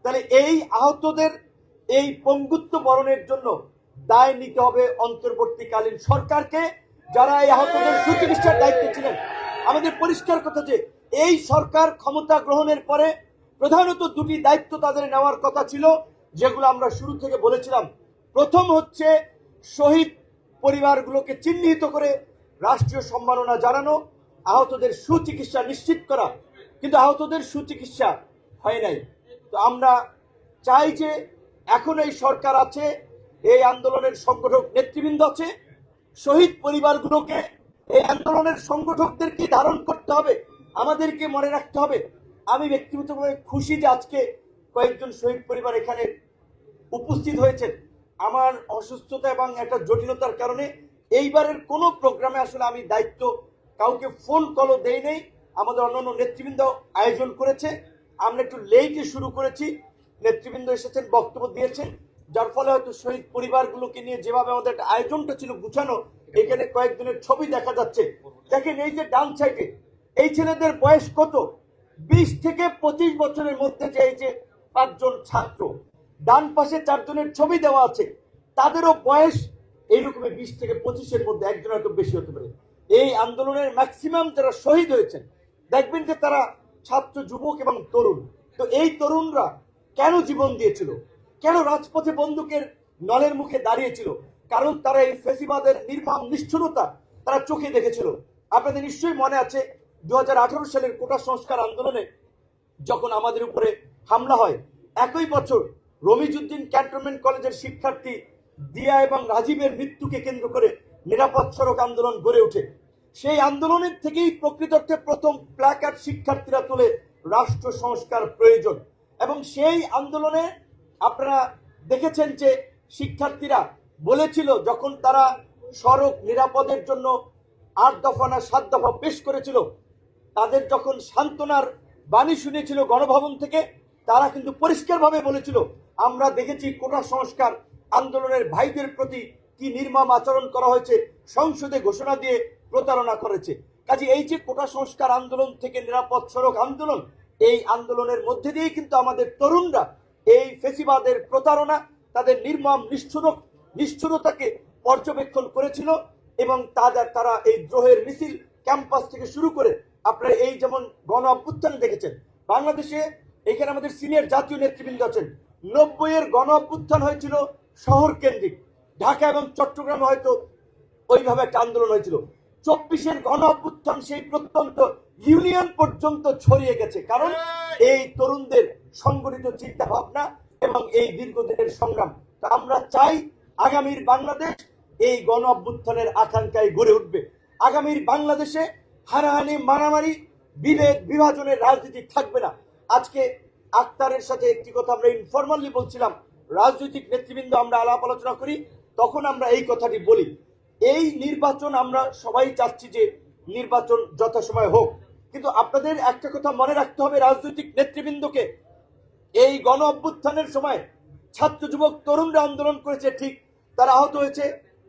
তাহলে এই আহতদের এই পঙ্গুত্ব বরণের জন্য দায় নিতে হবে অন্তর্বর্তীকালীন সরকারকে, যারা এই আহতদের সুচিকিৎসার দায়িত্বে ছিলেন। আমাদের পরিষ্কার কথা যে এই সরকার ক্ষমতা গ্রহণের পরে প্রধানত দুটি দায়িত্ব তাদের নেওয়ার কথা ছিল, যেগুলো আমরা শুরু থেকে বলেছিলাম। প্রথম হচ্ছে শহীদ পরিবারগুলোকে চিহ্নিত করে রাষ্ট্রীয় সম্মাননা জানানো, আহতদের সুচিকিৎসা নিশ্চিত করা। কিন্তু আহতদের সুচিকিৎসা হয় নাই। তো আমরা চাই যে এখন এই সরকার আছে, এই আন্দোলনের সংগঠক নেতৃবৃন্দ আছে, শহীদ পরিবারগুলোকে এই আন্দোলনের সংগঠকদেরকে ধারণ করতে হবে, আমাদেরকে মনে রাখতে হবে। আমি ব্যক্তিগতভাবে খুশি যে আজকে কয়েকজন শহীদ পরিবার এখানে উপস্থিত হয়েছেন। আমার অসুস্থতা এবং একটা জটিলতার কারণে এইবারের কোনো প্রোগ্রামে আসলে আমি দায়িত্ব কাউকে ফোন কলও দেই নেই। আমাদের অন্যান্য নেতৃবৃন্দ আয়োজন করেছে, আমরা একটু লেটে শুরু করেছি। নেতৃবৃন্দ এসেছেন, বক্তব্য দিয়েছেন, যার ফলে হয়তো শহীদ পরিবারগুলোকে নিয়ে যেভাবে আমাদের একটা আয়োজনটা ছিল গুছানো, এখানে কয়েকজনের ছবি দেখা যাচ্ছে। দেখেন এই যে ডান সাইডে এই ছেলেদের বয়স কত, 20 থেকে 25 বছরের মধ্যে যে এই যে 5 জন ছাত্র, ডান পাশে 4 জনের ছবি দেওয়া আছে, তাদেরও বয়স এইরকমই 20 থেকে 25-এর মধ্যে, একজন হয়তো বেশি হতে পারে। এই আন্দোলনের ম্যাক্সিমাম যারা শহীদ হয়েছেন দেখবেন যে তারা ছাত্র, যুবক এবং তরুণ। তো এই তরুণরা কেন জীবন দিয়েছিল, কেন রাজপথে বন্দুকের নলের মুখে দাঁড়িয়েছিল? কারণ তারা এই ফেসিবাদের নির্মম নিষ্ঠুরতা তারা চোখে দেখেছিল। আপনাদের নিশ্চয়ই মনে আছে 2018 সালের কোটা সংস্কার আন্দোলনে যখন আমাদের উপরে হামলা হয়, একই বছর রমিজউদ্দিন ক্যান্টনমেন্ট কলেজের শিক্ষার্থী দিয়া এবং রাজীবের মৃত্যুকে কেন্দ্র করে নিরাপদ সড়ক আন্দোলন গড়ে ওঠে। সেই আন্দোলনের থেকেই প্রকৃত অর্থে প্রথম প্ল্যাকার্ড শিক্ষার্থীরা তোলে রাষ্ট্র সংস্কার প্রয়োজন। এবং সেই আন্দোলনে আপনারা দেখেছেন যে শিক্ষার্থীরা বলেছিল, যখন তারা সড়ক নিরাপদের জন্য 8 দফা না 7 দফা পেশ করেছিল, তাদের যখন সান্ত্বনার বাণী শুনেছিল গণভবন থেকে, তারা কিন্তু পরিষ্কারভাবে বলেছিল, আমরা দেখেছি কোটা সংস্কার আন্দোলনের ভাইদের প্রতি কি নির্মম আচরণ করা হয়েছে, সংসদে ঘোষণা দিয়ে প্রতারণা করেছে। কাজে এই যে কোটা সংস্কার আন্দোলন থেকে নিরাপদ সড়ক আন্দোলন, এই আন্দোলনের মধ্যে দিয়ে কিন্তু আমাদের তরুণরা এই ফেসিবাদের প্রতারণা, তাদের নির্মম নিষ্ঠুরতাকে পর্যবেক্ষণ করেছিল। এবং তারা এই দ্রোহের মিছিল ক্যাম্পাস থেকে শুরু করে আপনারা এই যেমন গণ অভ্যুত্থান দেখেছেন বাংলাদেশে, এখানে আমাদের সিনিয়র জাতীয় নেতৃবৃন্দ আছেন। 90-এর গণ অভ্যুত্থান হয়েছিল শহর কেন্দ্রিক, ঢাকা এবং চট্টগ্রামে হয়তো ওইভাবে একটা আন্দোলন হয়েছিল। 24-এর গণ অভ্যুত্থান সেই প্রত্যন্ত ইউনিয়ন পর্যন্ত ছড়িয়ে গেছে, কারণ এই তরুণদের সংগঠিত চিন্তা ভাবনা এবং এই দীর্ঘদিনের সংগ্রাম। তা আমরা চাই আগামীর বাংলাদেশ এই গণ অভ্যুত্থানের আকাঙ্ক্ষায় গড়ে উঠবে। আগামীর বাংলাদেশে হানাহানি, মারামারি, বিভেদ, বিভাজনের রাজনীতি থাকবে না। আজকে আক্তারের সাথে একটি কথা আমরা ইনফরমালি বলছিলাম, রাজনৈতিক নেতৃবৃন্দ আমরা আলাপ আলোচনা করি, তখন আমরা এই কথাটি বলি, এই নির্বাচন আমরা সবাই চাচ্ছি যে নির্বাচন যথাসময়ে হোক, কিন্তু আপনাদের একটা কথা মনে রাখতে হবে, রাজনৈতিক নেতৃবৃন্দকে, এই গণ অভ্যুত্থানের সময় ছাত্র, যুবক, তরুণরা আন্দোলন করেছে ঠিক, তারা আহত হয়েছে,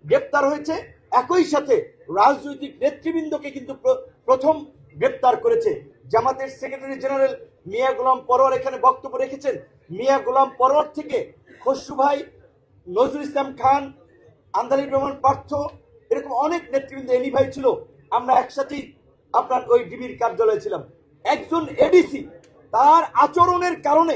গ্রেপ্তার হয়েছে, একই সাথে রাজনৈতিক নেতৃবৃন্দকে কিন্তু প্রথম গ্রেপ্তার করেছে। জামাতের সেক্রেটারি জেনারেল মিয়া গোলাম পরোয়ার এখানে বক্তব্য রেখেছেন। মিয়া গোলাম পরোয়ার থেকে খসরু ভাই, নজরুল ইসলাম খান, আন্দালিব রহমান পার্থ, এরকম অনেক নেতৃবৃন্দ, এনি ভাই ছিল, আমরা একসাথেই আপনার ওই ডিবির কার্যালয়ে ছিলাম। একজন এডিসি তার আচরণের কারণে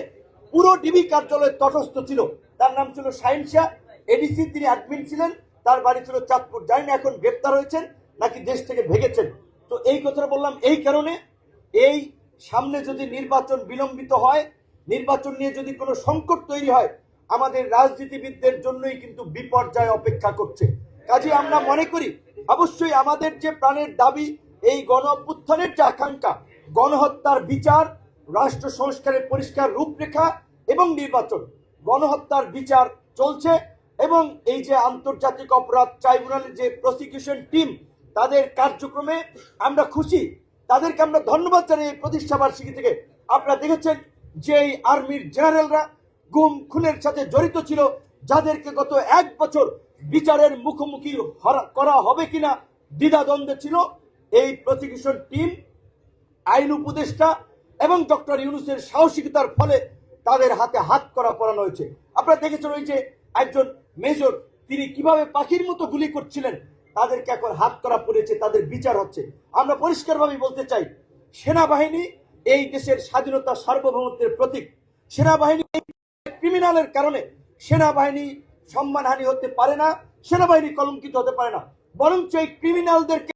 পুরো ডিবি কার্যালয়ে তটস্থ ছিল, তার নাম ছিল শাহিন শাহ, এডিসি, তিনি অ্যাডমিন ছিলেন, তার বাড়ি ছিল চাঁদপুর। জানি না এখন গ্রেপ্তার হয়েছেন নাকি দেশ থেকে ভেগেছেন। তো এই কথাটা বললাম এই কারণে, এই সামনে যদি নির্বাচন বিলম্বিত হয়, নির্বাচন নিয়ে যদি কোনো সংকট তৈরি হয়, আমাদের রাজনীতিবিদদের জন্যই কিন্তু বিপর্যয় অপেক্ষা করছে। কাজে আমরা মনে করি অবশ্যই আমাদের যে প্রাণের দাবি, এই গণ অভ্যুত্থানের যে আকাঙ্ক্ষা, গণহত্যার বিচার, রাষ্ট্র সংস্কারের পরিষ্কার রূপরেখা এবং নির্বাচন, গণহত্যার বিচার চলছে এবং এই যে আন্তর্জাতিক অপরাধ ট্রাইব্যুনালের যে প্রসিকিউশন টিম, তাদের কার্যক্রমে আমরা খুশি, তাদেরকে আমরা ধন্যবাদ জানাই। এই প্রতিষ্ঠা বার্ষিকী থেকে আপনারা দেখেছেন যে এই আর্মির জেনারেলরা গুম খুনের সাথে জড়িত ছিল, যাদেরকে গত 1 বছর বিচারের মুখোমুখি করা হবে কিনা দ্বিধাদ্বন্দ্বে ছিল, এই প্রসিকিউশন টিম, আইন উপদেষ্টা এবং ডক্টর ইউনূসের সাহসিকতার ফলে তাদের হাতে হাত করা পরানো হয়েছে। আপনারা দেখেছেন ওই যে একজন মেজর, তিনি কিভাবে পাখির মতো গুলি করছিলেন, তাদেরকে এখন হাত করা পড়েছে, তাদের বিচার হচ্ছে। আমরা পরিষ্কারভাবে বলতে চাই, সেনাবাহিনী এই দেশের স্বাধীনতা সার্বভৌমত্বের প্রতীক। সেনাবাহিনী ক্রিমিনালের কারণে সেনাবাহিনী সম্মানহানি হতে পারে না, সেনাবাহিনী কলঙ্কিত হতে পারে না, বরঞ্চ এই ক্রিমিনালদেরকে